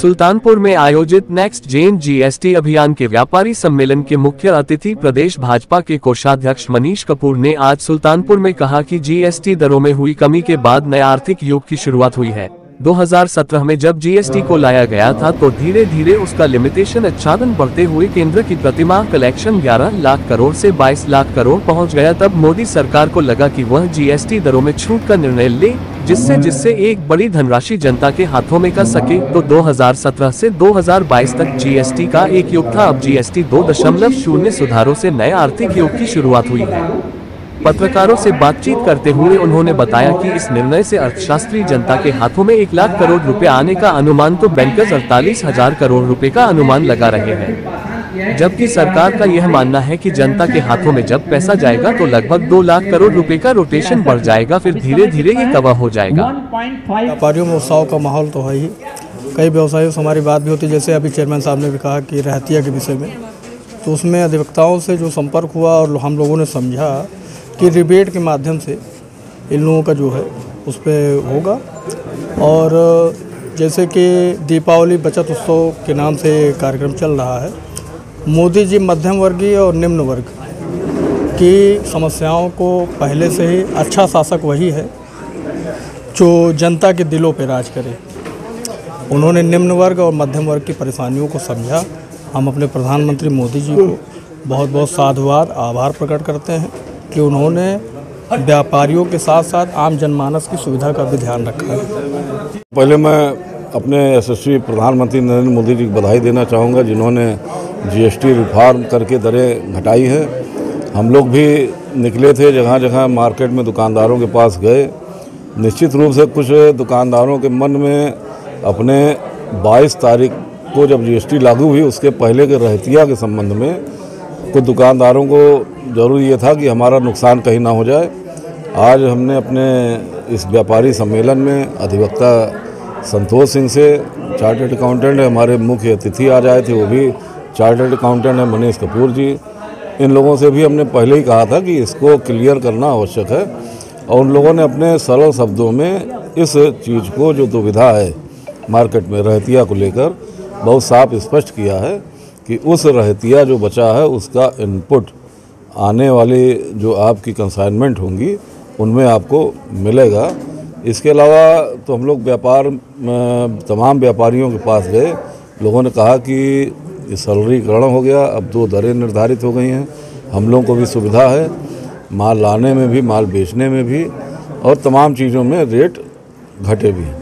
सुल्तानपुर में आयोजित next gen GST अभियान के व्यापारी सम्मेलन के मुख्य अतिथि प्रदेश भाजपा के कोषाध्यक्ष मनीष कपूर ने आज सुल्तानपुर में कहा कि जीएसटी दरों में हुई कमी के बाद नए आर्थिक युग की शुरुआत हुई है। 2017 में जब जीएसटी को लाया गया था तो धीरे धीरे उसका लिमिटेशन आच्छादन बढ़ते हुए केंद्र की प्रतिमाह कलेक्शन 11 लाख करोड़ से 22 लाख करोड़ पहुंच गया। तब मोदी सरकार को लगा कि वह जीएसटी दरों में छूट का निर्णय ले, जिससे एक बड़ी धनराशि जनता के हाथों में कर सके। तो 2017 से 2022 तक जीएसटी का एक युग था। अब जीएसटी 2.0 सुधारों से नए आर्थिक युग की शुरुआत हुई है। पत्रकारों से बातचीत करते हुए उन्होंने बताया कि इस निर्णय से अर्थशास्त्री जनता के हाथों में 1 लाख करोड़ रुपए आने का अनुमान तो बैंकर्स 48,000 करोड़ रुपए का अनुमान लगा रहे हैं, जबकि सरकार का यह मानना है कि जनता के हाथों में जब पैसा जाएगा तो लगभग 2 लाख करोड़ रुपए का रोटेशन बढ़ जाएगा, फिर धीरे धीरे ये कवर हो जाएगा। व्यापारियों में उत्साह का माहौल तो है ही। कई व्यवसायियों से हमारी बात भी होती है, जैसे अभी चेयरमैन साहब ने भी कहा कि रहतिया के विषय में, तो उसमें अधिवक्ताओं से जो संपर्क हुआ और हम लोगों ने समझा कि रिबेट के माध्यम से इन लोगों का जो है उस पर होगा। और जैसे कि दीपावली बचत उत्सव के नाम से कार्यक्रम चल रहा है, मोदी जी मध्यम वर्गीय और निम्न वर्ग की समस्याओं को पहले से ही, अच्छा शासक वही है जो जनता के दिलों पर राज करे। उन्होंने निम्न वर्ग और मध्यम वर्ग की परेशानियों को समझा। हम अपने प्रधानमंत्री मोदी जी को बहुत बहुत साधुवाद आभार प्रकट करते हैं कि उन्होंने व्यापारियों के साथ साथ आम जनमानस की सुविधा का भी ध्यान रखा है। पहले मैं अपने यशस्वी प्रधानमंत्री नरेंद्र मोदी जी को बधाई देना चाहूँगा, जिन्होंने जीएसटी रिफॉर्म करके दरें घटाई है। हम लोग भी निकले थे, जगह जगह मार्केट में दुकानदारों के पास गए। निश्चित रूप से कुछ दुकानदारों के मन में अपने 22 तारीख को जब जीएसटी लागू हुई उसके पहले के रहतिया के संबंध में कुछ दुकानदारों को ज़रूरी ये था कि हमारा नुकसान कहीं ना हो जाए। आज हमने अपने इस व्यापारी सम्मेलन में अधिवक्ता संतोष सिंह से, चार्टर्ड अकाउंटेंट है, हमारे मुख्य अतिथि आज आए थे, वो भी चार्टर्ड अकाउंटेंट है मनीष कपूर जी। इन लोगों से भी हमने पहले ही कहा था कि इसको क्लियर करना आवश्यक है, और उन लोगों ने अपने सरल शब्दों में इस चीज़ को, जो दुविधा है मार्केट में रहतिया को लेकर, बहुत साफ स्पष्ट किया है कि उस रहतिया जो बचा है उसका इनपुट आने वाली जो आपकी कंसाइनमेंट होंगी उनमें आपको मिलेगा। इसके अलावा तो हम लोग तमाम व्यापारियों के पास गए। लोगों ने कहा कि सरलीकरण हो गया, अब 2 दरें निर्धारित हो गई हैं, हम लोगों को भी सुविधा है, माल लाने में भी, माल बेचने में भी, और तमाम चीज़ों में रेट घटे भी हैं।